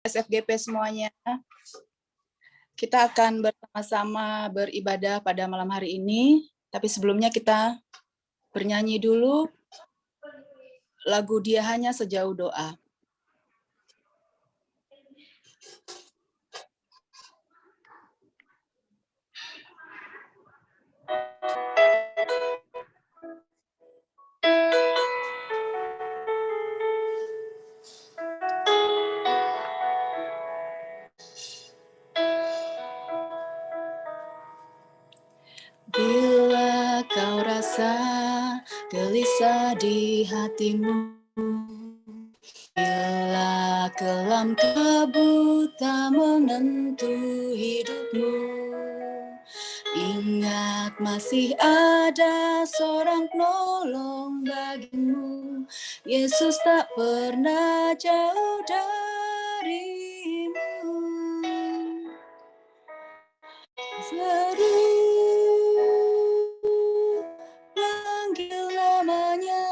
SFGP semuanya. Kita akan bersama-sama beribadah pada malam hari ini, tapi sebelumnya kita bernyanyi dulu lagu Dia Hanya Sejauh Doa. Bila kau rasa gelisah di hatimu, bila kelam kabut tak menentu hidupmu, ingat masih ada seorang penolong bagimu. Yesus tak pernah jauh darimu. Seru panggil namanya,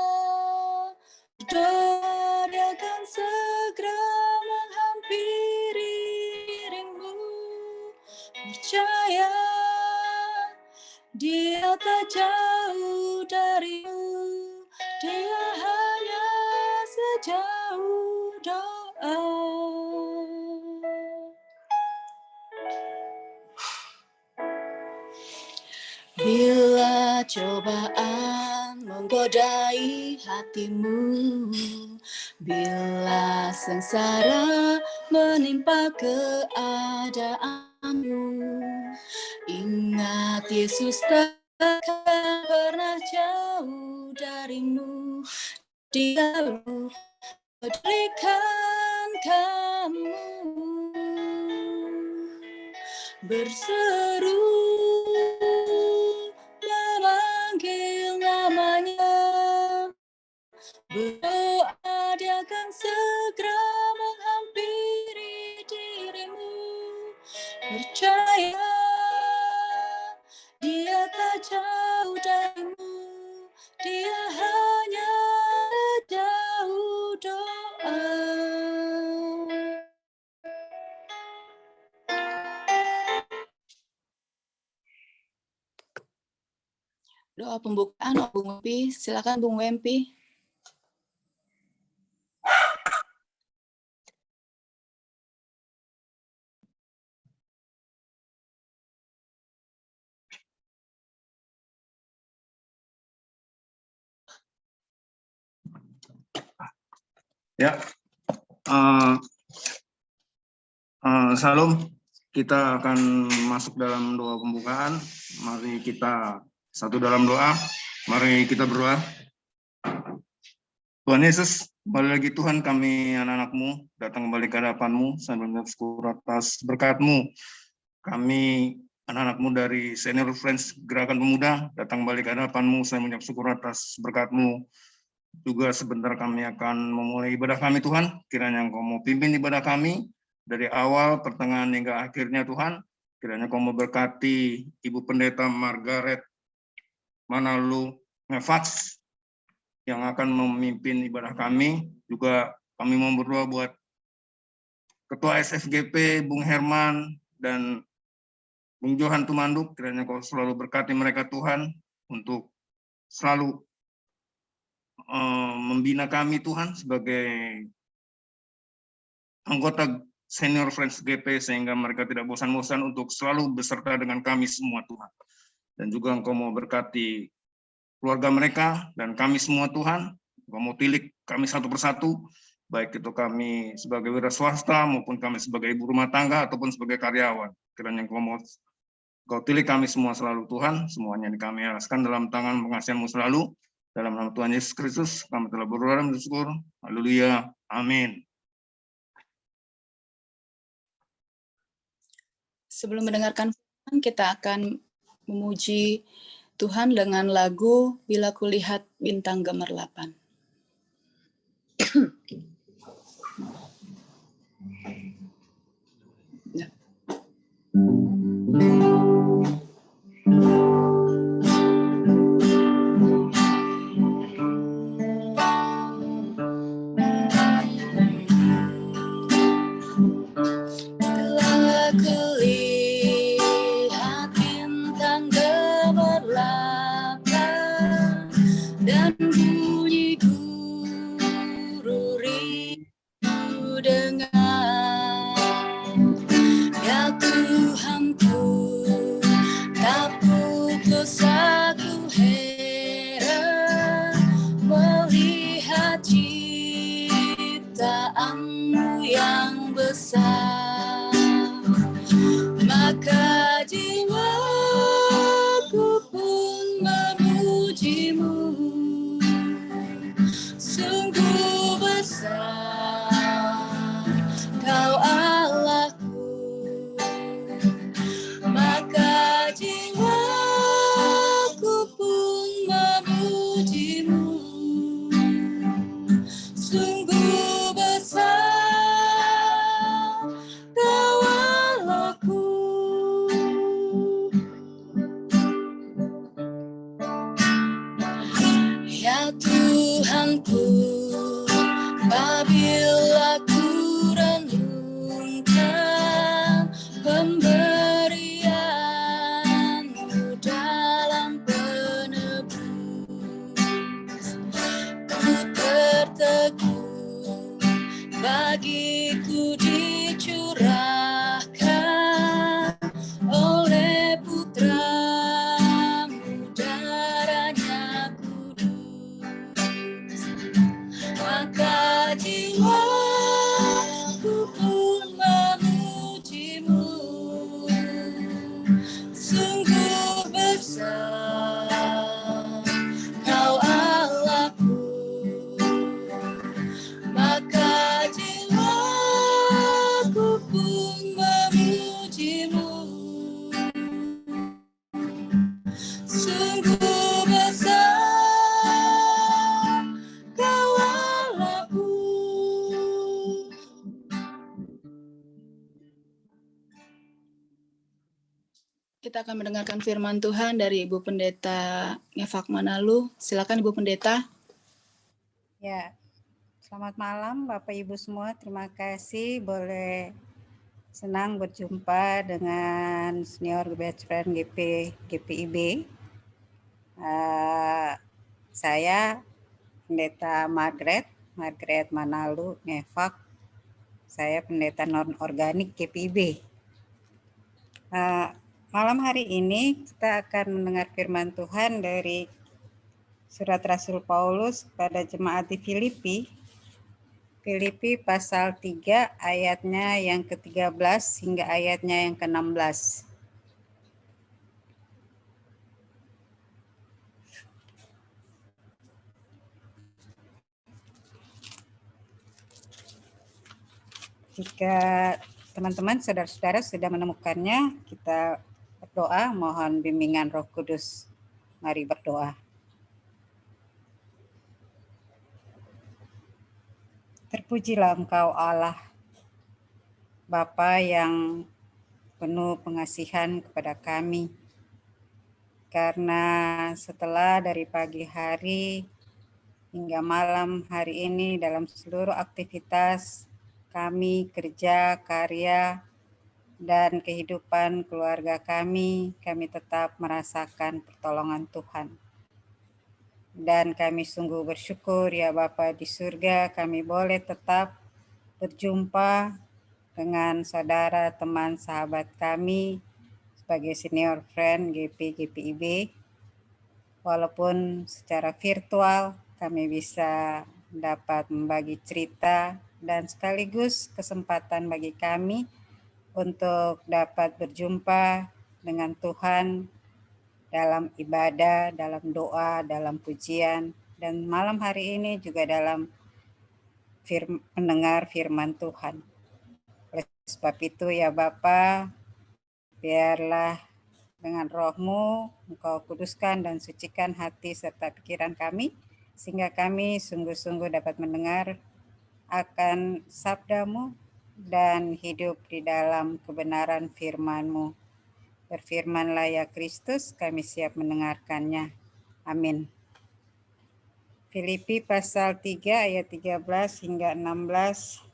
doa dia akan segera menghampiri dirimu. Percaya dia tak jauh darimu, dia hanya sejauh doa. Bila cobaan menggodai hatimu, bila sengsara menimpa keadaanmu, ingat Yesus takkan pernah jauh darimu. Dia berikan kamu berseru memanggil namanya, berdoa dia akan segera menghampiri dirimu. Percaya dia tak jauh darimu, dia hanya jauh doa. Doa pembukaan Bung Wempi, silakan Bung Wempi. Ya, Salam. Kita akan masuk dalam doa pembukaan. Mari kita satu dalam doa. Mari kita berdoa. Tuhan Yesus, kembali lagi Tuhan, kami anak-anak-Mu datang kembali ke hadapan-Mu sambil bersyukur atas berkat-Mu. Kami anak-anak-Mu dari Senior Friends Gerakan Pemuda datang kembali ke hadapan-Mu, saya mengucap syukur atas berkat-Mu. Juga sebentar kami akan memulai ibadah kami Tuhan, kiranya Engkau mau pimpin ibadah kami dari awal, pertengahan hingga akhirnya Tuhan. Kiranya Engkau memberkati Ibu Pendeta Margaret Manalu Ngefats yang akan memimpin ibadah kami. Juga kami mau berdoa buat Ketua SFGP Bung Herman dan Bung Johan Tumanduk, kiranya Kau selalu berkati mereka Tuhan untuk selalu membina kami Tuhan sebagai anggota Senior Friends GP, sehingga mereka tidak bosan-bosan untuk selalu beserta dengan kami semua Tuhan. Dan juga Engkau mau berkati keluarga mereka dan kami semua Tuhan. Engkau mau tilik kami satu persatu, baik itu kami sebagai wira swasta maupun kami sebagai ibu rumah tangga ataupun sebagai karyawan. Kiranya Engkau tilik kami semua selalu Tuhan, semuanya kami alaskan dalam tangan pengasihan-Mu selalu. Dalam nama Tuhan Yesus Kristus, kami telah berdoa dan bersyukur. Haleluya. Amin. Sebelum mendengarkan firman, kita akan memuji Tuhan dengan lagu Bila Kulihat Bintang Gemerlapan. Ya. kulihat bintang gemerlapkan dan bunyi gururi dengar. Ya Tuhanku, tak putus aku heran melihat ciptaanmu yang besar. Maka jiwaku pun memujimu, sungguh besar Kau Allahku. Maka jiwaku pun memujimu, sungguh besar Kau Allahku. Ya Tuhanku, apabila ku renungkan pemberian-Mu dalam penebus, ku tertegun bagiku dicurahkan oleh Putra-Mu darahnya kudus. Maka jiwaku pun memujimu, sungguh besar Kau Allahku. Maka jiwaku pun memujimu, sungguh besar Kau Allahku. Kita akan mendengarkan firman Tuhan dari Ibu Pendeta Ngefak Manalu. Silakan Ibu Pendeta. Ya, selamat malam Bapak Ibu semua. Terima kasih boleh senang berjumpa dengan senior batch friend GPIB. Saya Pendeta Margaret Manalu Ngefak. Saya pendeta non-organik GPIB. Malam hari ini kita akan mendengar firman Tuhan dari Surat Rasul Paulus pada jemaat di Filipi pasal 3 ayatnya yang ke-13 hingga ayatnya yang ke-16. Jika teman-teman, saudara-saudara sudah menemukannya, kita berdoa mohon bimbingan Roh Kudus. Mari berdoa. Terpujilah Engkau Allah, Bapa yang penuh pengasihan kepada kami. Karena setelah dari pagi hari hingga malam hari ini dalam seluruh aktivitas kami, kerja, karya, dan kehidupan keluarga kami tetap merasakan pertolongan Tuhan. Dan kami sungguh bersyukur ya Bapa di surga, kami boleh tetap berjumpa dengan saudara, teman, sahabat kami sebagai senior friend GPIB. Walaupun secara virtual kami bisa dapat membagi cerita dan sekaligus kesempatan bagi kami untuk dapat berjumpa dengan Tuhan dalam ibadah, dalam doa, dalam pujian, dan malam hari ini juga dalam mendengar firman Tuhan. Oleh sebab itu ya Bapa, biarlah dengan Roh-Mu Engkau kuduskan dan sucikan hati serta pikiran kami, sehingga kami sungguh-sungguh dapat mendengar akan sabda-Mu dan hidup di dalam kebenaran firman-Mu. Berfirmanlah ya Kristus, kami siap mendengarkannya. Amin. Filipi pasal 3 ayat 13 hingga 16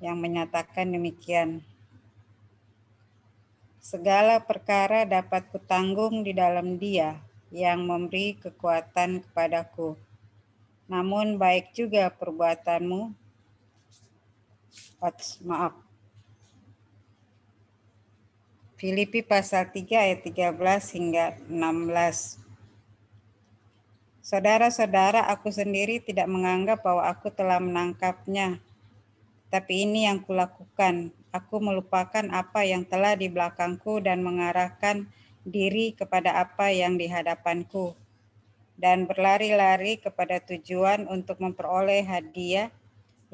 yang menyatakan demikian. Segala perkara dapat kutanggung di dalam Dia yang memberi kekuatan kepadaku. Namun baik juga perbuatanmu. Filipi pasal 3 ayat 13 hingga 16. Saudara-saudara, aku sendiri tidak menganggap bahwa aku telah menangkapnya. Tapi ini yang kulakukan, aku melupakan apa yang telah di belakangku dan mengarahkan diri kepada apa yang di hadapanku. Dan berlari-lari kepada tujuan untuk memperoleh hadiah,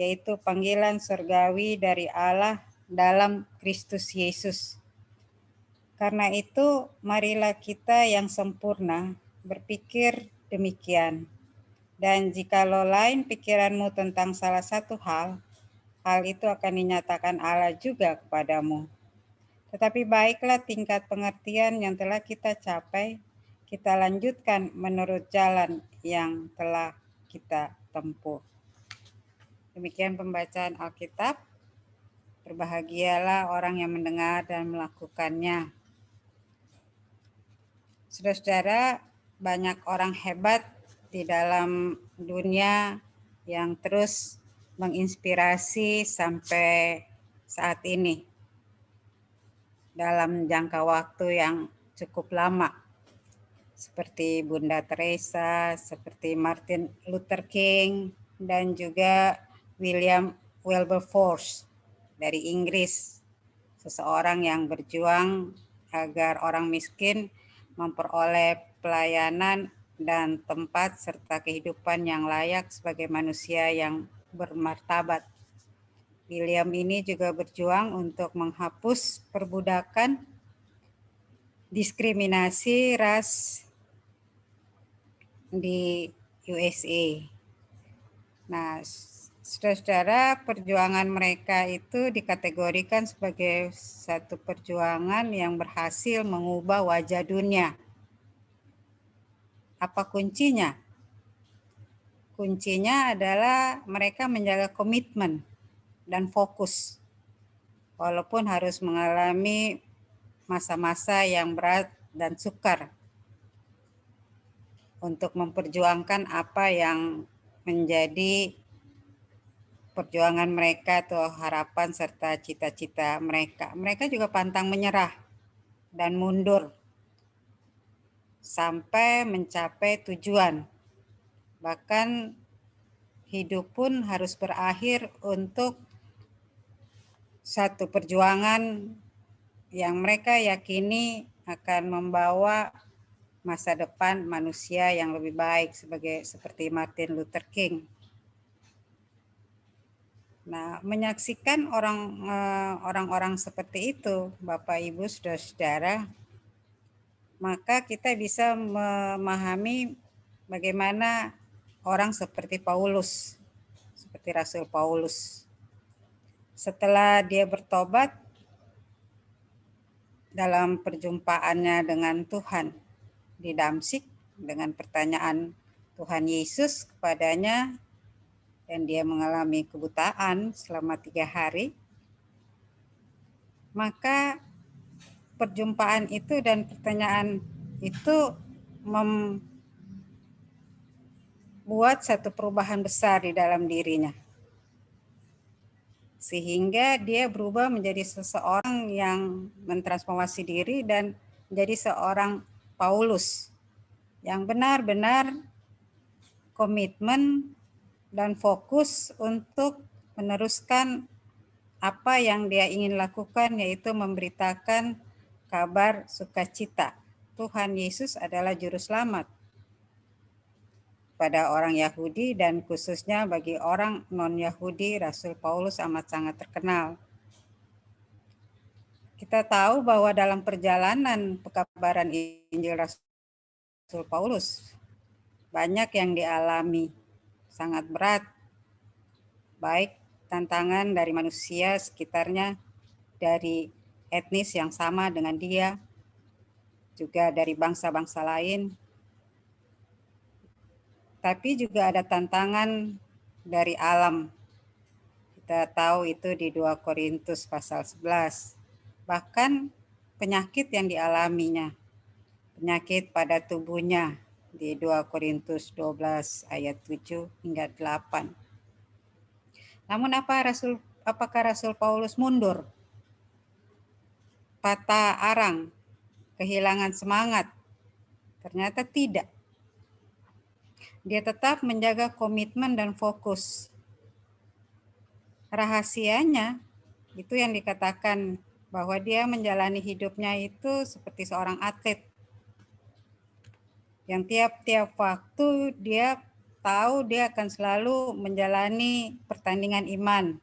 yaitu panggilan surgawi dari Allah dalam Kristus Yesus. Karena itu, marilah kita yang sempurna berpikir demikian. Dan jikalau lain pikiranmu tentang salah satu hal itu akan dinyatakan Allah juga kepadamu. Tetapi baiklah tingkat pengertian yang telah kita capai, kita lanjutkan menurut jalan yang telah kita tempuh. Demikian pembacaan Alkitab. Berbahagialah orang yang mendengar dan melakukannya. Saudara-saudara, banyak orang hebat di dalam dunia yang terus menginspirasi sampai saat ini dalam jangka waktu yang cukup lama, seperti Bunda Teresa, seperti Martin Luther King, dan juga William Wilberforce dari Inggris, seseorang yang berjuang agar orang miskin memperoleh pelayanan dan tempat serta kehidupan yang layak sebagai manusia yang bermartabat. William ini juga berjuang untuk menghapus perbudakan, diskriminasi ras di USA. Nah, saudara-saudara, perjuangan mereka itu dikategorikan sebagai satu perjuangan yang berhasil mengubah wajah dunia. Apa kuncinya? Kuncinya adalah mereka menjaga komitmen dan fokus, walaupun harus mengalami masa-masa yang berat dan sukar untuk memperjuangkan apa yang menjadi perjuangan mereka atau harapan serta cita-cita mereka. Mereka juga pantang menyerah dan mundur sampai mencapai tujuan. Bahkan hidup pun harus berakhir untuk satu perjuangan yang mereka yakini akan membawa masa depan manusia yang lebih baik seperti Martin Luther King. Nah, menyaksikan orang-orang seperti itu, Bapak Ibu Saudara-saudara, maka kita bisa memahami bagaimana orang seperti Paulus, seperti Rasul Paulus. Setelah dia bertobat dalam perjumpaannya dengan Tuhan di Damsyik dengan pertanyaan Tuhan Yesus kepadanya, dan dia mengalami kebutaan selama 3 hari, maka perjumpaan itu dan pertanyaan itu membuat satu perubahan besar di dalam dirinya. Sehingga dia berubah menjadi seseorang yang mentransformasi diri dan menjadi seorang Paulus yang benar-benar komitmen dan fokus untuk meneruskan apa yang dia ingin lakukan, yaitu memberitakan kabar sukacita. Tuhan Yesus adalah juru selamat pada orang Yahudi dan khususnya bagi orang non-Yahudi. Rasul Paulus amat sangat terkenal. Kita tahu bahwa dalam perjalanan pekabaran Injil Rasul Paulus banyak yang dialami, sangat berat, baik tantangan dari manusia sekitarnya, dari etnis yang sama dengan dia, juga dari bangsa-bangsa lain. Tapi juga ada tantangan dari alam. Kita tahu itu di 2 Korintus pasal 11. Bahkan penyakit yang dialaminya, penyakit pada tubuhnya di 2 Korintus 12 ayat 7 hingga 8. Namun apakah Rasul Paulus mundur, patah arang, kehilangan semangat? Ternyata tidak. Dia tetap menjaga komitmen dan fokus. Rahasianya itu yang dikatakan bahwa dia menjalani hidupnya itu seperti seorang atlet. Yang tiap-tiap waktu dia tahu dia akan selalu menjalani pertandingan iman.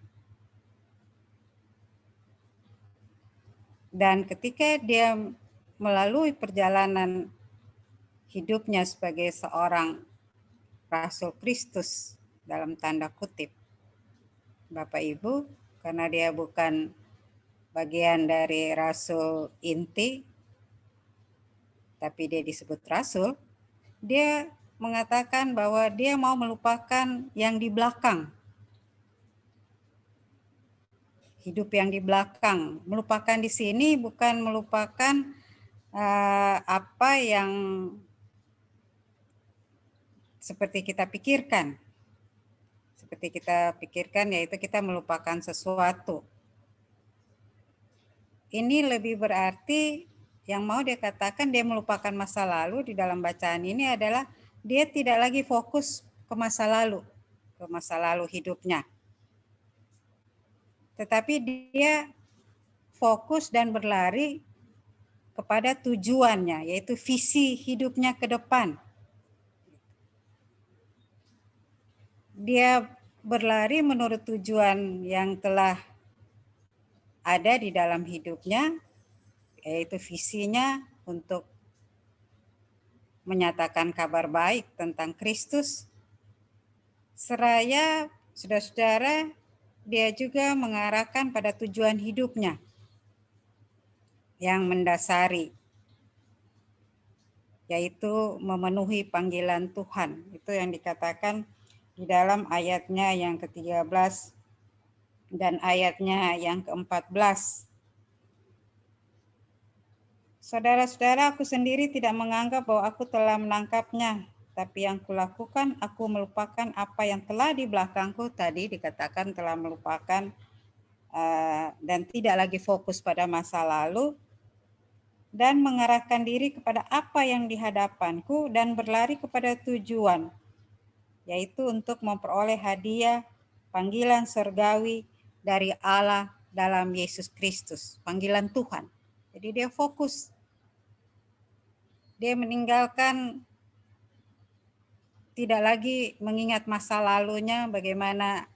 Dan ketika dia melalui perjalanan hidupnya sebagai seorang Rasul Kristus dalam tanda kutip, Bapak Ibu, karena dia bukan bagian dari Rasul inti, tapi dia disebut Rasul, dia mengatakan bahwa dia mau melupakan yang di belakang. Hidup yang di belakang. Melupakan di sini bukan melupakan apa yang seperti kita pikirkan. Seperti kita pikirkan yaitu kita melupakan sesuatu. Ini lebih berarti yang mau dia katakan dia melupakan masa lalu di dalam bacaan ini adalah dia tidak lagi fokus ke masa lalu hidupnya. Tetapi dia fokus dan berlari kepada tujuannya, yaitu visi hidupnya ke depan. Dia berlari menurut tujuan yang telah ada di dalam hidupnya, yaitu visinya untuk menyatakan kabar baik tentang Kristus. Seraya, saudara-saudara, dia juga mengarahkan pada tujuan hidupnya yang mendasari, yaitu memenuhi panggilan Tuhan. Itu yang dikatakan di dalam ayatnya yang ke-13 dan ayatnya yang ke-14. Saudara-saudara, aku sendiri tidak menganggap bahwa aku telah menangkapnya, tapi yang kulakukan, aku melupakan apa yang telah di belakangku. Tadi dikatakan telah melupakan dan tidak lagi fokus pada masa lalu, dan mengarahkan diri kepada apa yang di hadapanku dan berlari kepada tujuan, yaitu untuk memperoleh hadiah panggilan surgawi dari Allah dalam Yesus Kristus, panggilan Tuhan. Jadi dia fokus. Dia meninggalkan, tidak lagi mengingat masa lalunya, bagaimana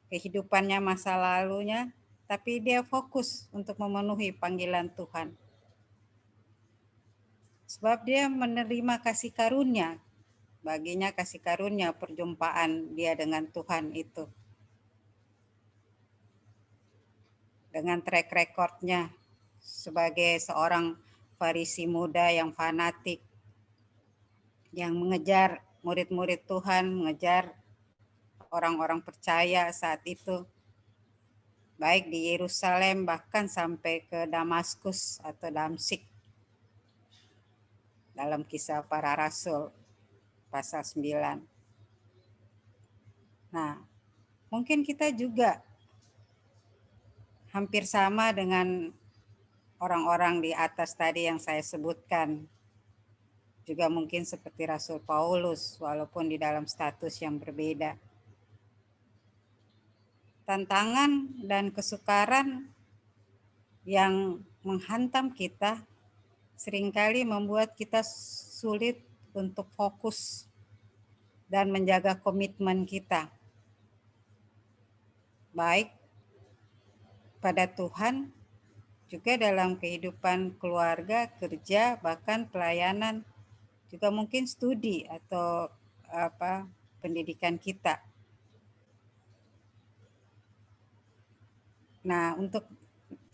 kehidupannya masa lalunya, tapi dia fokus untuk memenuhi panggilan Tuhan. Sebab dia menerima kasih karunia. Baginya kasih karunia perjumpaan dia dengan Tuhan itu. Dengan track recordnya sebagai seorang Farisi muda yang fanatik, yang mengejar murid-murid Tuhan, mengejar orang-orang percaya saat itu, baik di Yerusalem bahkan sampai ke Damaskus atau Damsyik. Dalam Kisah Para Rasul pasal 9. Nah, mungkin kita juga hampir sama dengan orang-orang di atas tadi yang saya sebutkan. Juga mungkin seperti Rasul Paulus, walaupun di dalam status yang berbeda. Tantangan dan kesukaran yang menghantam kita seringkali membuat kita sulit untuk fokus dan menjaga komitmen kita, baik pada Tuhan, juga dalam kehidupan keluarga, kerja, bahkan pelayanan, juga mungkin studi atau pendidikan kita. Nah, untuk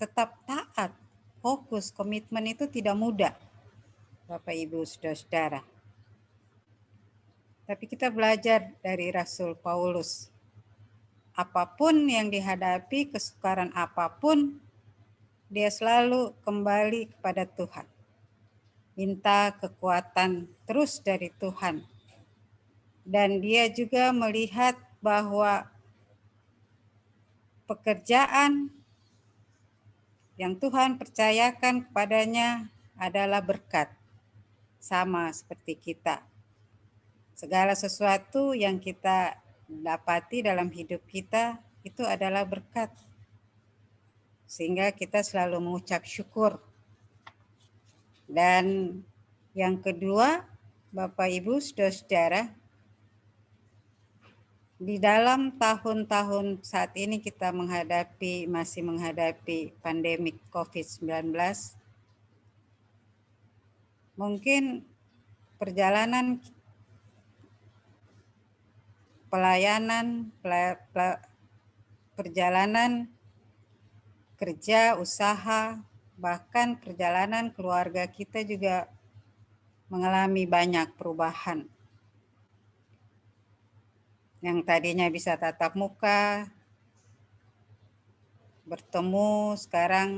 tetap taat, fokus, komitmen itu tidak mudah, Bapak Ibu Saudara-saudara. Tapi kita belajar dari Rasul Paulus. Apapun yang dihadapi, kesukaran apapun, dia selalu kembali kepada Tuhan. Minta kekuatan terus dari Tuhan. Dan dia juga melihat bahwa pekerjaan yang Tuhan percayakan kepadanya adalah berkat, sama seperti kita. Segala sesuatu yang kita dapati dalam hidup kita itu adalah berkat. Sehingga kita selalu mengucap syukur. Dan yang kedua, Bapak Ibu, Saudara-saudara, di dalam tahun-tahun saat ini kita masih menghadapi pandemik COVID-19, mungkin perjalanan perjalanan kerja, usaha, bahkan perjalanan keluarga kita juga mengalami banyak perubahan. Yang tadinya bisa tatap muka, bertemu, sekarang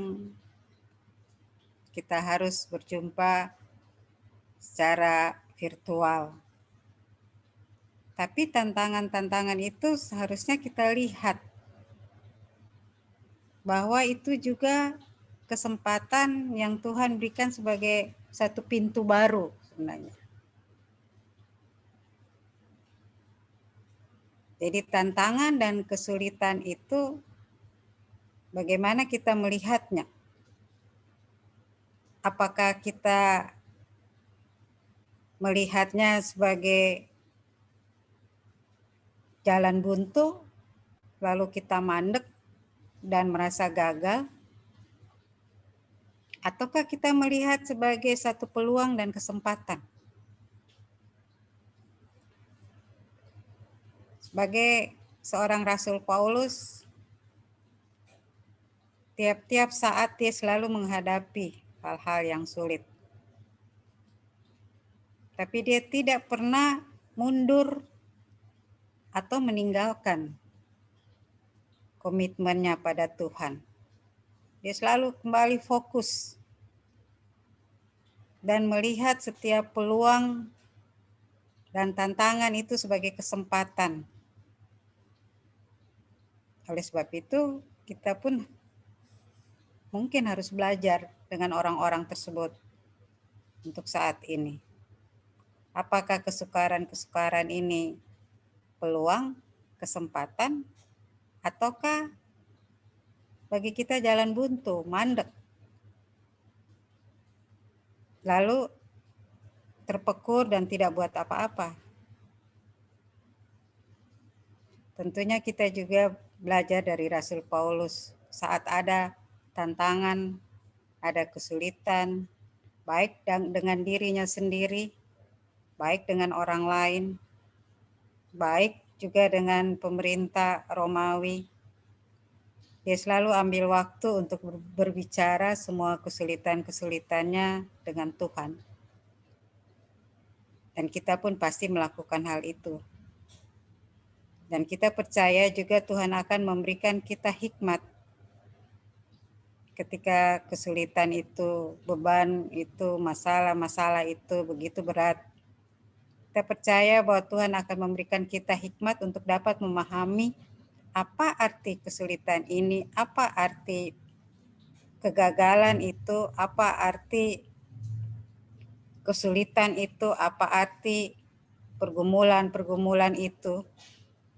kita harus berjumpa secara virtual. Tapi tantangan-tantangan itu seharusnya kita lihat bahwa itu juga kesempatan yang Tuhan berikan sebagai satu pintu baru sebenarnya. Jadi tantangan dan kesulitan itu bagaimana kita melihatnya? Apakah kita melihatnya sebagai jalan buntu, lalu kita mandek dan merasa gagal? Ataukah kita melihat sebagai satu peluang dan kesempatan? Sebagai seorang Rasul Paulus, tiap-tiap saat dia selalu menghadapi hal-hal yang sulit. Tapi dia tidak pernah mundur atau meninggalkan komitmennya pada Tuhan. Dia selalu kembali fokus dan melihat setiap peluang dan tantangan itu sebagai kesempatan. Oleh sebab itu, kita pun mungkin harus belajar dengan orang-orang tersebut untuk saat ini. Apakah kesukaran-kesukaran ini peluang, kesempatan, ataukah bagi kita jalan buntu, mandek, lalu terpekur dan tidak buat apa-apa? Tentunya kita juga belajar dari Rasul Paulus. Saat ada tantangan, ada kesulitan, baik dengan dirinya sendiri, baik dengan orang lain, baik juga dengan pemerintah Romawi. Dia selalu ambil waktu untuk berbicara semua kesulitan-kesulitannya dengan Tuhan. Dan kita pun pasti melakukan hal itu. Dan kita percaya juga Tuhan akan memberikan kita hikmat ketika kesulitan itu, beban itu, masalah-masalah itu begitu berat. Kita percaya bahwa Tuhan akan memberikan kita hikmat untuk dapat memahami apa arti kesulitan ini, apa arti kegagalan itu, apa arti kesulitan itu, apa arti pergumulan-pergumulan itu,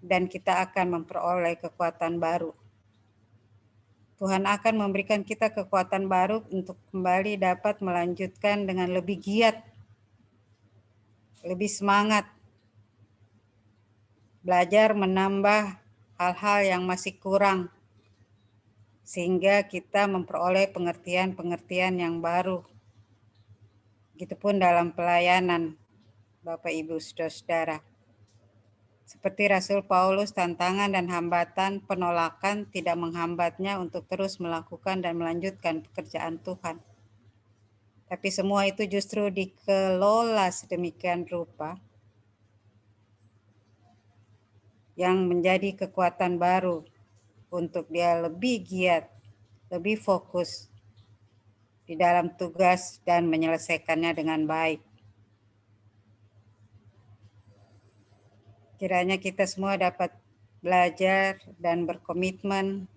dan kita akan memperoleh kekuatan baru. Tuhan akan memberikan kita kekuatan baru untuk kembali dapat melanjutkan dengan lebih giat, lebih semangat, belajar menambah hal-hal yang masih kurang, sehingga kita memperoleh pengertian-pengertian yang baru. Begitupun dalam pelayanan, Bapak Ibu Saudara-saudara. Seperti Rasul Paulus, tantangan dan hambatan penolakan tidak menghambatnya untuk terus melakukan dan melanjutkan pekerjaan Tuhan. Tapi semua itu justru dikelola sedemikian rupa yang menjadi kekuatan baru untuk dia lebih giat, lebih fokus, di dalam tugas dan menyelesaikannya dengan baik. Kiranya kita semua dapat belajar dan berkomitmen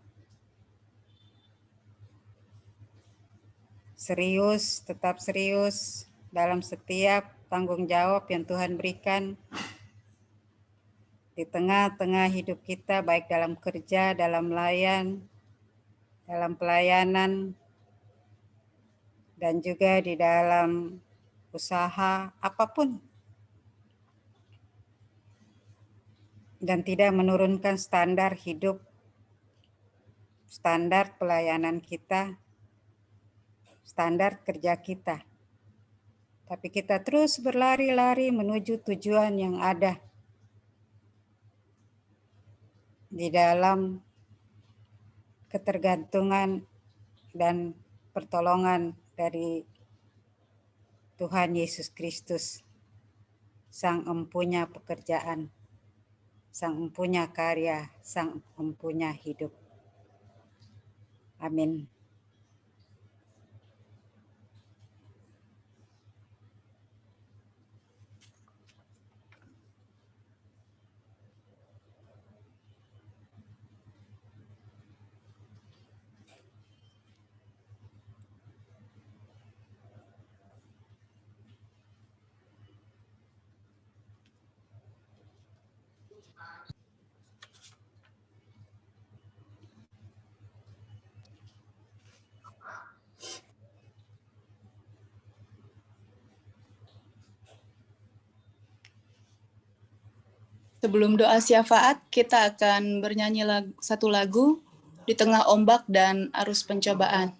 serius, tetap serius dalam setiap tanggung jawab yang Tuhan berikan di tengah-tengah hidup kita, baik dalam kerja, dalam pelayanan, dan juga di dalam usaha apapun. Dan tidak menurunkan standar hidup, standar pelayanan kita, standar kerja kita. Tapi kita terus berlari-lari menuju tujuan yang ada di dalam ketergantungan dan pertolongan dari Tuhan Yesus Kristus, Sang Empunya pekerjaan, Sang Empunya karya, Sang Empunya hidup. Amin. Sebelum doa syafaat, kita akan bernyanyi satu lagu di tengah ombak dan arus pencobaan.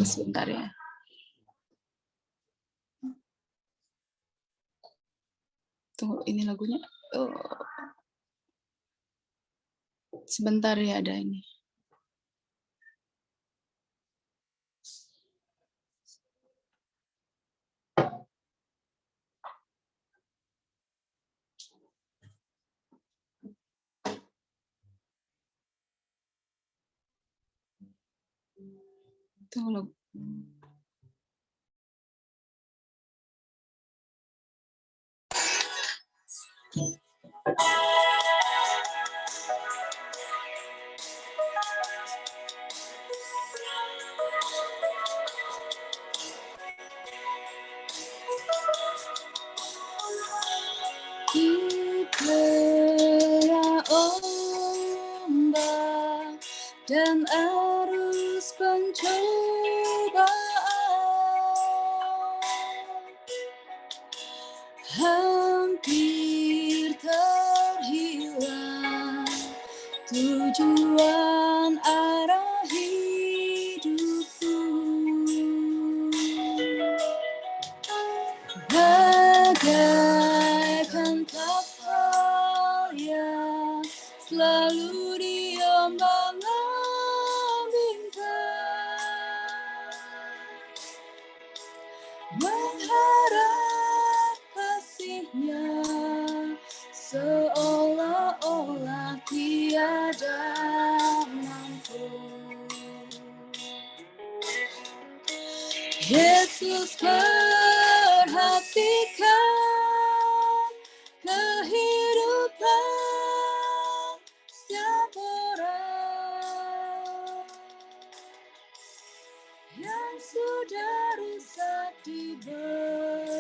Sebentar ya. Tunggu, ini lagunya. Oh. Sebentar ya, ada ini. Tunggu. Di tengah ombak dan arus pencobaan, hampir terhilang tujuan arah hidupku. Bagaikan kapal yang selalu diombang-ambingkan, mengharap kasih-Nya seolah-olah tiada mampu. Yesus perhatikan kehidupan setiap orang yang sudah rusak dibetulkan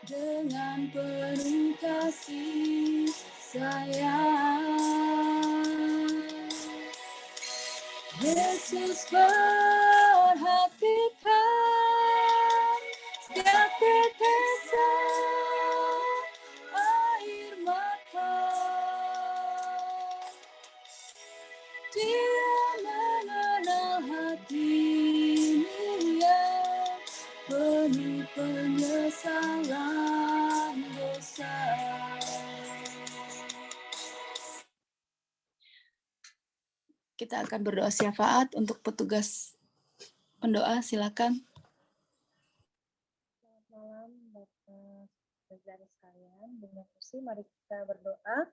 dengan penuh kasih sayang. Yesus perhatikan setiap tetesan air mata. Dia mengenal hatimu yang penuh penyesalan dosa. Kita akan berdoa syafaat untuk petugas pendoa, silakan. malam Bapak saudara sekalian. Dengan Usi, mari kita berdoa.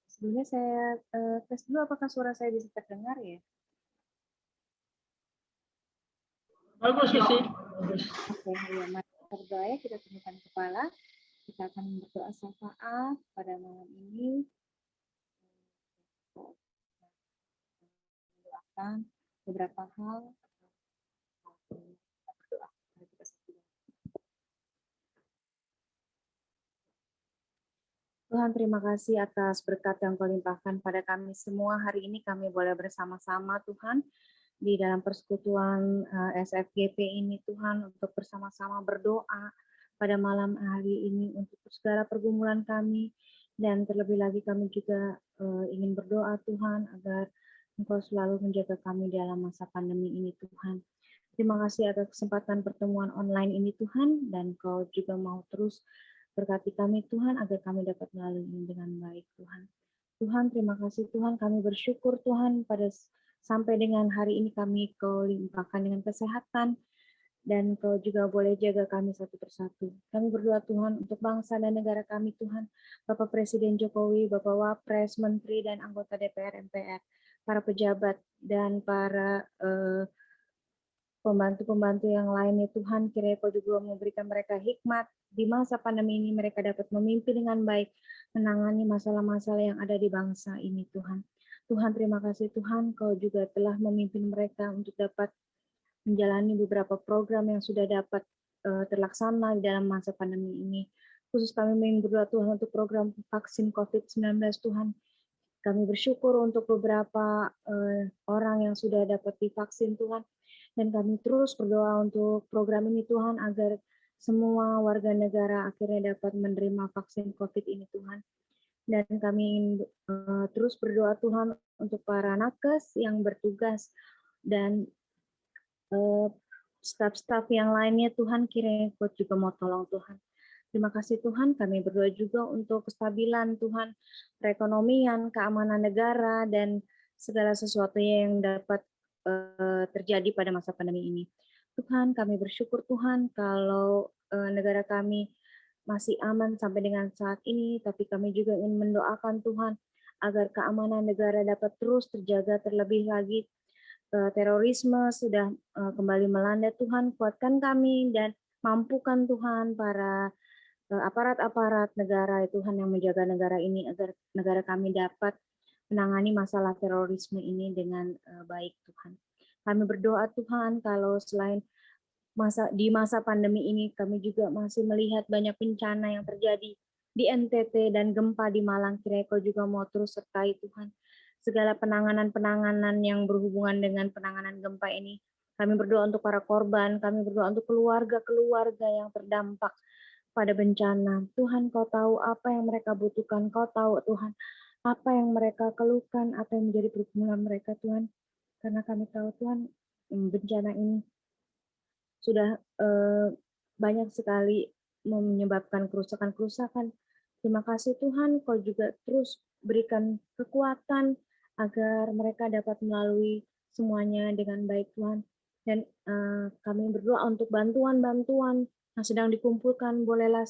Sebelumnya saya tes dulu apakah suara saya bisa terdengar ya. Bagus sih. Oke, ya, mari kita berdoa ya, kita tundukkan kepala. Kita akan berdoa syafaat pada malam ini. Mendoakan beberapa hal. Kita berdoa. Mari kita satu. Tuhan, terima kasih atas berkat yang Kau limpahkan pada kami semua. Hari ini kami boleh bersama-sama, Tuhan, di dalam persekutuan SFGP ini, Tuhan, untuk bersama-sama berdoa pada malam hari ini untuk segala pergumulan kami, dan terlebih lagi kami juga ingin berdoa, Tuhan, agar Engkau selalu menjaga kami dalam masa pandemi ini, Tuhan. Terima kasih atas kesempatan pertemuan online ini, Tuhan, dan Kau juga mau terus berkati kami, Tuhan, agar kami dapat melalui ini dengan baik, Tuhan. Tuhan, terima kasih, Tuhan. Kami bersyukur, Tuhan, pada sampai dengan hari ini kami Kau limpahkan dengan kesehatan, dan Kau juga boleh jaga kami satu persatu. Kami berdoa, Tuhan, untuk bangsa dan negara kami, Tuhan. Bapak Presiden Jokowi, Bapak Wapres, Menteri, dan anggota DPR, MPR, para pejabat, dan para pembantu-pembantu yang lainnya, Tuhan, kiranya Kau juga memberikan mereka hikmat di masa pandemi ini, mereka dapat memimpin dengan baik, menangani masalah-masalah yang ada di bangsa ini, Tuhan. Tuhan, terima kasih, Tuhan, Kau juga telah memimpin mereka untuk dapat menjalani beberapa program yang sudah dapat terlaksana di dalam masa pandemi ini. Khusus kami ingin berdoa, Tuhan, untuk program vaksin COVID-19, Tuhan. Kami bersyukur untuk beberapa orang yang sudah dapat divaksin, Tuhan. Dan kami terus berdoa untuk program ini, Tuhan, agar semua warga negara akhirnya dapat menerima vaksin COVID ini, Tuhan. Dan kami ingin terus berdoa, Tuhan, untuk para nakes yang bertugas dan staf-staf yang lainnya, Tuhan, kiranya Kau juga mau tolong, Tuhan. Terima kasih, Tuhan. Kami berdoa juga untuk kestabilan, Tuhan, perekonomian, keamanan negara, dan segala sesuatu yang dapat terjadi pada masa pandemi ini. Tuhan, kami bersyukur, Tuhan, kalau negara kami masih aman sampai dengan saat ini, tapi kami juga ingin mendoakan, Tuhan, agar keamanan negara dapat terus terjaga, terlebih lagi terorisme sudah kembali melanda. Tuhan, kuatkan kami dan mampukan, Tuhan, para aparat-aparat negara, Tuhan, yang menjaga negara ini agar negara kami dapat menangani masalah terorisme ini dengan baik, Tuhan. Kami berdoa, Tuhan, kalau selain di masa pandemi ini, kami juga masih melihat banyak bencana yang terjadi di NTT dan gempa di Malang. Kiranya Kau juga mau terus sertai, Tuhan, segala penanganan-penanganan yang berhubungan dengan penanganan gempa ini. Kami berdoa untuk para korban, kami berdoa untuk keluarga-keluarga yang terdampak pada bencana. Tuhan, Kau tahu apa yang mereka butuhkan, Kau tahu, Tuhan, apa yang mereka keluhkan, apa yang menjadi pergumulan mereka, Tuhan. Karena kami tahu, Tuhan, bencana ini sudah banyak sekali menyebabkan kerusakan-kerusakan. Terima kasih, Tuhan, Kau juga terus berikan kekuatan agar mereka dapat melalui semuanya dengan baik, Tuhan. Dan kami berdoa untuk bantuan-bantuan yang sedang dikumpulkan, bolehlah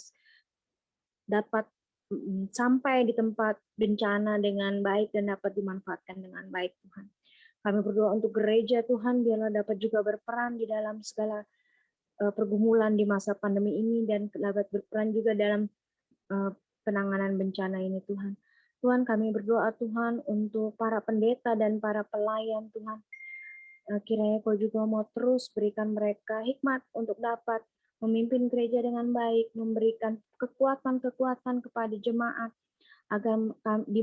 dapat sampai di tempat bencana dengan baik dan dapat dimanfaatkan dengan baik, Tuhan. Kami berdoa untuk gereja, Tuhan, biarlah dapat juga berperan di dalam segala pergumulan di masa pandemi ini dan dapat berperan juga dalam penanganan bencana ini, Tuhan. Tuhan, kami berdoa, Tuhan, untuk para pendeta dan para pelayan, Tuhan. Kiranya Kau juga mau terus berikan mereka hikmat untuk dapat memimpin gereja dengan baik, memberikan kekuatan-kekuatan kepada jemaat, agar di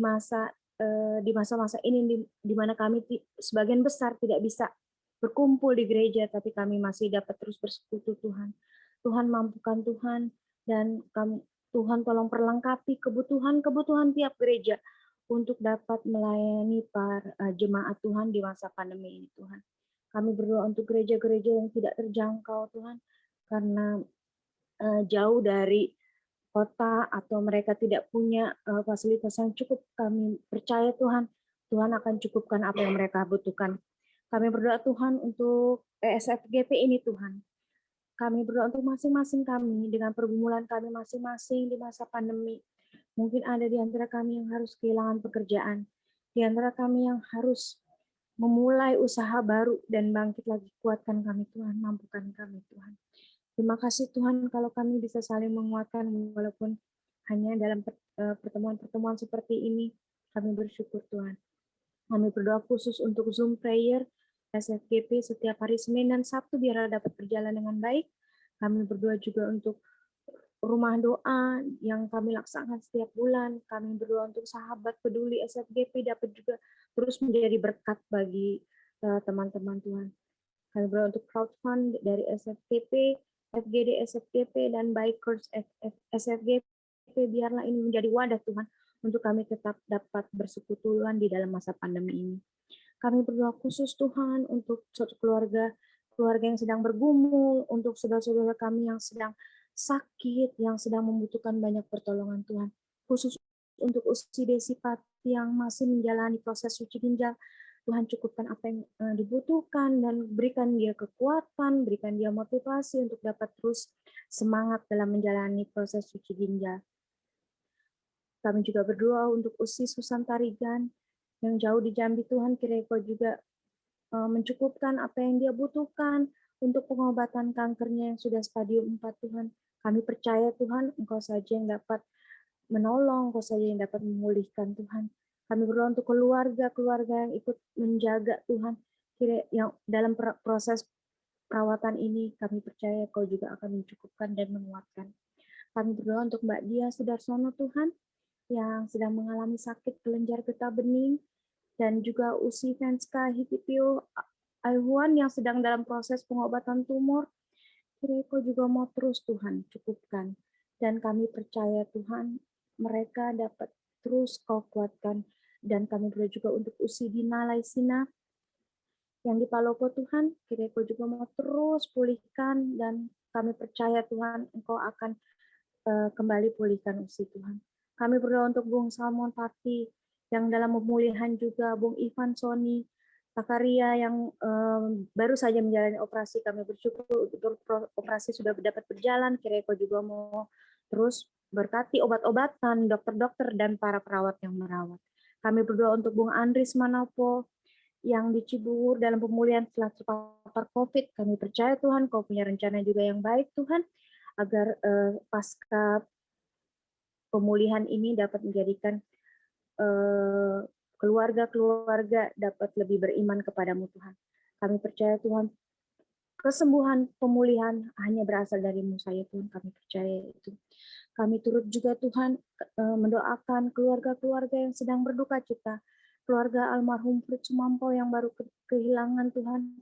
masa-masa ini di mana kami sebagian besar tidak bisa berkumpul di gereja, tapi kami masih dapat terus bersekutu, Tuhan. Tuhan, mampukan, Tuhan, dan Tuhan tolong perlengkapi kebutuhan tiap gereja untuk dapat melayani para jemaat, Tuhan, di masa pandemi ini, Tuhan. Kami berdoa untuk gereja-gereja yang tidak terjangkau, Tuhan, karena jauh dari kota atau mereka tidak punya fasilitas yang cukup. Kami percaya, Tuhan, Tuhan akan cukupkan apa yang mereka butuhkan. Kami berdoa, Tuhan, untuk SFGP ini, Tuhan. Kami berdoa untuk masing-masing kami dengan pergumulan kami masing-masing di masa pandemi. Mungkin ada di antara kami yang harus kehilangan pekerjaan, di antara kami yang harus memulai usaha baru dan bangkit lagi. Kuatkan kami Tuhan, mampukan kami Tuhan. Terima kasih Tuhan kalau kami bisa saling menguatkan walaupun hanya dalam pertemuan-pertemuan seperti ini. Kami bersyukur Tuhan. Kami berdoa khusus untuk Zoom prayer SFGP setiap hari Senin dan Sabtu biar dapat berjalan dengan baik. Kami berdoa juga untuk rumah doa yang kami laksanakan setiap bulan. Kami berdoa untuk sahabat peduli SFGP dapat juga terus menjadi berkat bagi teman-teman Tuhan. Kami berdoa untuk crowdfund dari SFGP, FGD SFGP, dan Bikers SFGP. Biarlah ini menjadi wadah Tuhan untuk kami tetap dapat bersekutuan di dalam masa pandemi ini. Kami berdoa khusus Tuhan untuk suatu keluarga yang sedang bergumul, untuk saudara-saudara kami yang sedang sakit, yang sedang membutuhkan banyak pertolongan Tuhan. Khusus untuk Usi Desipat yang masih menjalani proses suci ginjal, Tuhan cukupkan apa yang dibutuhkan dan berikan dia kekuatan, berikan dia motivasi untuk dapat terus semangat dalam menjalani proses suci ginjal. Kami juga berdoa untuk Usi Susan Tarigan yang jauh di Jambi Tuhan, kiranya Kau juga mencukupkan apa yang dia butuhkan untuk pengobatan kankernya yang sudah stadium 4 Tuhan. Kami percaya Tuhan, Engkau saja yang dapat menolong, Engkau saja yang dapat memulihkan Tuhan. Kami berdoa untuk keluarga yang ikut menjaga Tuhan, yang dalam proses perawatan ini kami percaya Kau juga akan mencukupkan dan menguatkan. Kami berdoa untuk Mbak Dia Sudarsono Tuhan, yang sedang mengalami sakit kelenjar getah bening, dan juga Usi Venska Hitipio Aihuan yang sedang dalam proses pengobatan tumor. Kiranya Kau juga mau terus Tuhan cukupkan. Dan kami percaya Tuhan, mereka dapat terus Kau kuatkan. Dan kami berdoa juga untuk Usi Dina Laisina yang di Palopo Tuhan, kiranya Kau juga mau terus pulihkan. Dan kami percaya Tuhan, Engkau akan kembali pulihkan Usi Tuhan. Kami berdoa untuk Bung Salmon Pati yang dalam pemulihan juga, Bung Ivan Sony, Takaria yang baru saja menjalani operasi. Kami bersyukur untuk operasi sudah dapat berjalan. Kiranya Kau juga mau terus berkati obat-obatan, dokter-dokter, dan para perawat yang merawat. Kami berdoa untuk Bung Andris Manopo yang di Cibubur dalam pemulihan setelah terpapar COVID. Kami percaya Tuhan, Kau punya rencana juga yang baik Tuhan, agar pasca pemulihan ini dapat menjadikan keluarga-keluarga dapat lebih beriman kepadamu Tuhan. Kami percaya Tuhan, kesembuhan, pemulihan hanya berasal dari-Mu saja Tuhan, kami percaya itu. Kami turut juga Tuhan mendoakan keluarga-keluarga yang sedang berduka cita, keluarga almarhum Fritz Sumampo yang baru kehilangan Tuhan.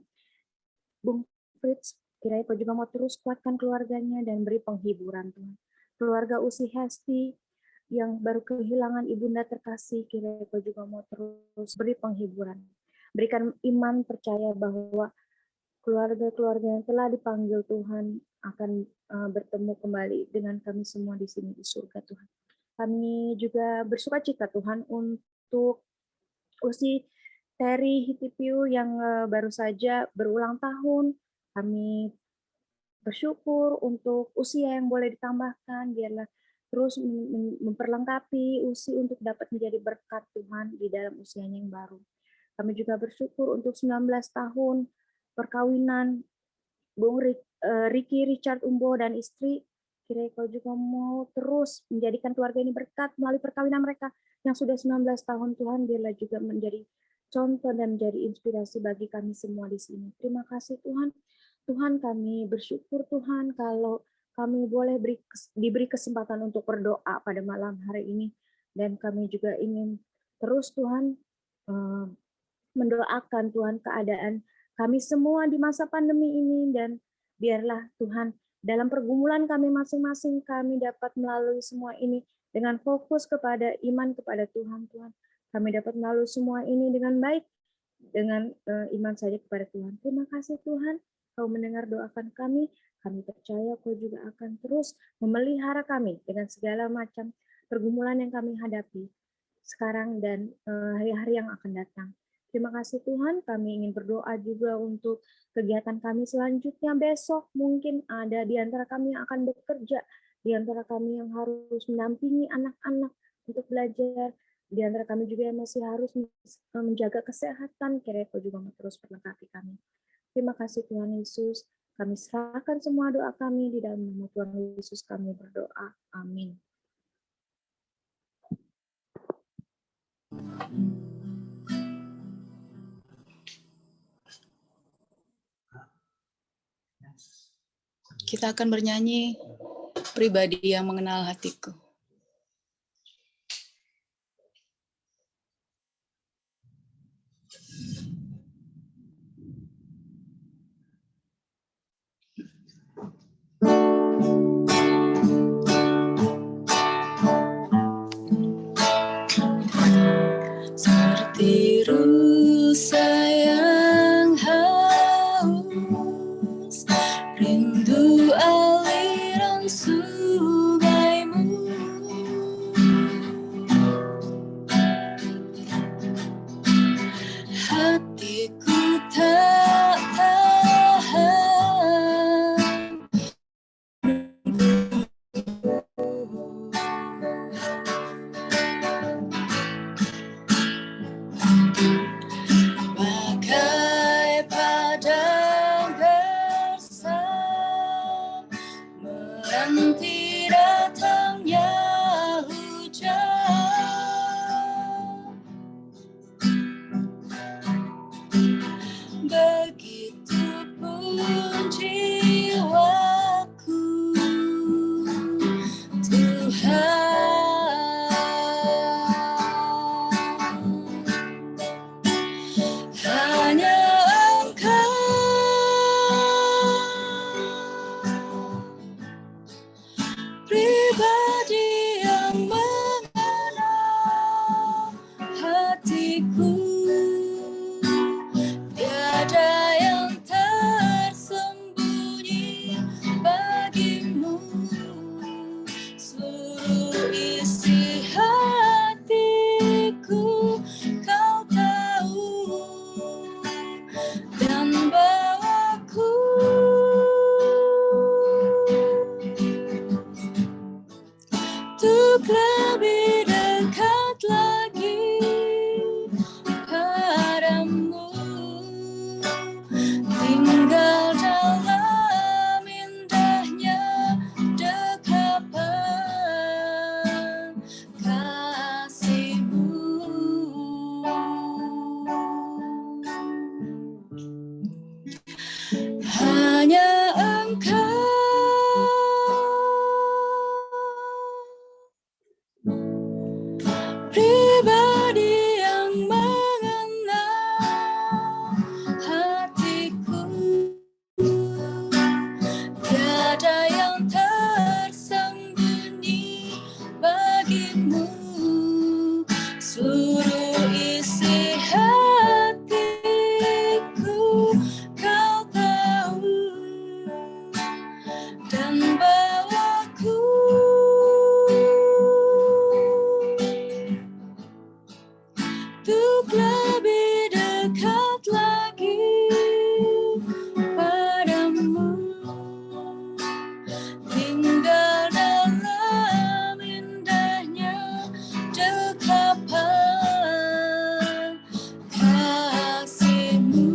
Bung Fritz, kiranya Kau juga mau terus kuatkan keluarganya dan beri penghiburan Tuhan. Keluarga Usi Hesti yang baru kehilangan ibunda terkasih, kiranya Kau juga mau terus beri penghiburan. Berikan iman percaya bahwa keluarga-keluarga yang telah dipanggil Tuhan akan bertemu kembali dengan kami semua di sini di surga Tuhan. Kami juga bersukacita Tuhan untuk Usi Terry Hitipiu yang baru saja berulang tahun. Kami bersyukur untuk usia yang boleh ditambahkan, biarlah terus memperlengkapi Usi untuk dapat menjadi berkat Tuhan di dalam usianya yang baru. Kami juga bersyukur untuk 19 tahun perkawinan Bung Ricky Richard Umbo dan istri. Kiranya Kau juga mau terus menjadikan keluarga ini berkat melalui perkawinan mereka yang sudah 19 tahun Tuhan, biarlah juga menjadi contoh dan menjadi inspirasi bagi kami semua di sini. Terima kasih Tuhan. Tuhan, kami bersyukur Tuhan kalau kami boleh diberi kesempatan untuk berdoa pada malam hari ini. Dan kami juga ingin terus Tuhan mendoakan Tuhan keadaan kami semua di masa pandemi ini. Dan biarlah Tuhan dalam pergumulan kami masing-masing kami dapat melalui semua ini dengan fokus kepada iman kepada Tuhan. Tuhan, kami dapat melalui semua ini dengan baik, dengan iman saja kepada Tuhan. Terima kasih Tuhan. Kau mendengar doakan kami percaya Kau juga akan terus memelihara kami dengan segala macam pergumulan yang kami hadapi sekarang dan hari-hari yang akan datang. Terima kasih Tuhan, kami ingin berdoa juga untuk kegiatan kami selanjutnya besok. Mungkin ada di antara kami yang akan bekerja, di antara kami yang harus mendampingi anak-anak untuk belajar, di antara kami juga yang masih harus menjaga kesehatan. Kiranya Kau juga terus memberkati kami. Terima kasih Tuhan Yesus. Kami serahkan semua doa kami di dalam nama Tuhan Yesus kami berdoa. Amin. Kita akan bernyanyi pribadi yang mengenal hatiku. Seperti rusa yang haus, rindu aliran sungaimu. Hatiku tak tahan, bagai padang gersang, menanti datangnya hujan. Begitupun jiwaku, Tuhan. Hanya Engkau, pribadi yang mengenal hatiku. Tiada yang tersembunyi bagimu. Seluruh isi hatiku Kau tahu, dan bawaku untuk lebih dekat lagi padamu, tinggal dalam indahnya dekapan kasih-Mu. Hanya Engkau, pribadi yang mengenal hatiku. Tiada yang tersembunyi bagimu. Seluruh isi hatiku Kau tahu, dan bawaku untuk lebih dekat lagi padamu, tinggal dalam indahnya dekapan kasih-Mu.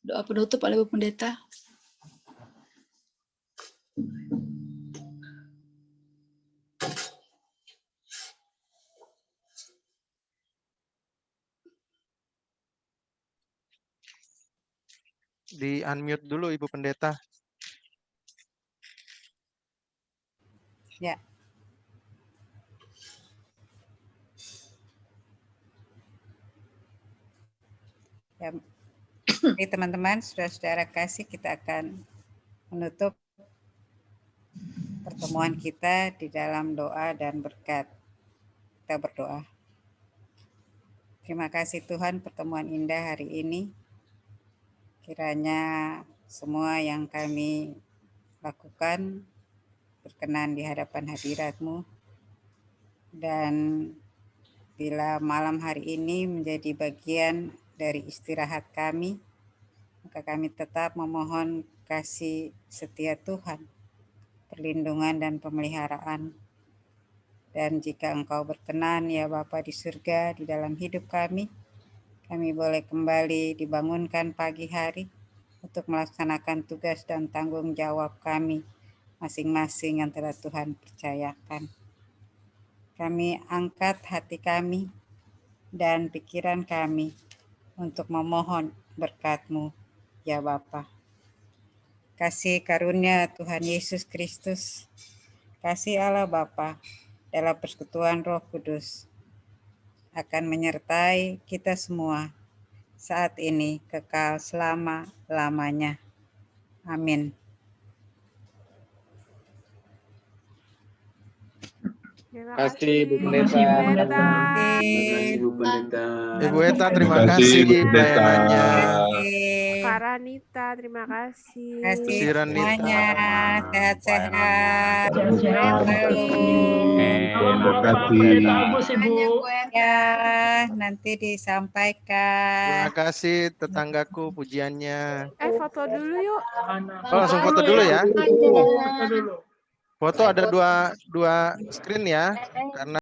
Doa penutup oleh Bu Pendeta. Di unmute dulu Ibu Pendeta. Ya. Ya. Oke, teman-teman, saudara-saudara kasih, kita akan menutup pertemuan kita di dalam doa dan berkat. Kita berdoa. Terima kasih Tuhan, pertemuan indah hari ini. Kiranya semua yang kami lakukan berkenan di hadapan hadirat-Mu. Dan bila malam hari ini menjadi bagian dari istirahat kami, maka kami tetap memohon kasih setia Tuhan, perlindungan dan pemeliharaan. Dan jika Engkau berkenan ya Bapa di surga, di dalam hidup kami boleh kembali dibangunkan pagi hari untuk melaksanakan tugas dan tanggung jawab kami masing-masing yang telah Tuhan percayakan. Kami angkat hati kami dan pikiran kami untuk memohon berkat-Mu ya Bapa. Kasih karunia Tuhan Yesus Kristus, kasih Allah Bapa dalam persekutuan Roh Kudus akan menyertai kita semua saat ini kekal selama-lamanya. Amin. Terima kasih Bu Terima kasih, Bu Pendeta. Pendeta. Terima kasih Bu Pendeta. Ibu Eta, terima Terima kasih, kasih Bu Pendeta. pelayanannya. Kak Ranita, terima kasih. Terima kasih Si Ranita. semuanya, sehat-sehat. Sehat-sehat. Terima Bapak kasih. Pendeta Agus, Ibu. Ya, nanti disampaikan. Terima kasih tetanggaku pujiannya. Foto dulu yuk. Oh, langsung foto dulu ya. Foto dulu. Foto ada dua screen ya, karena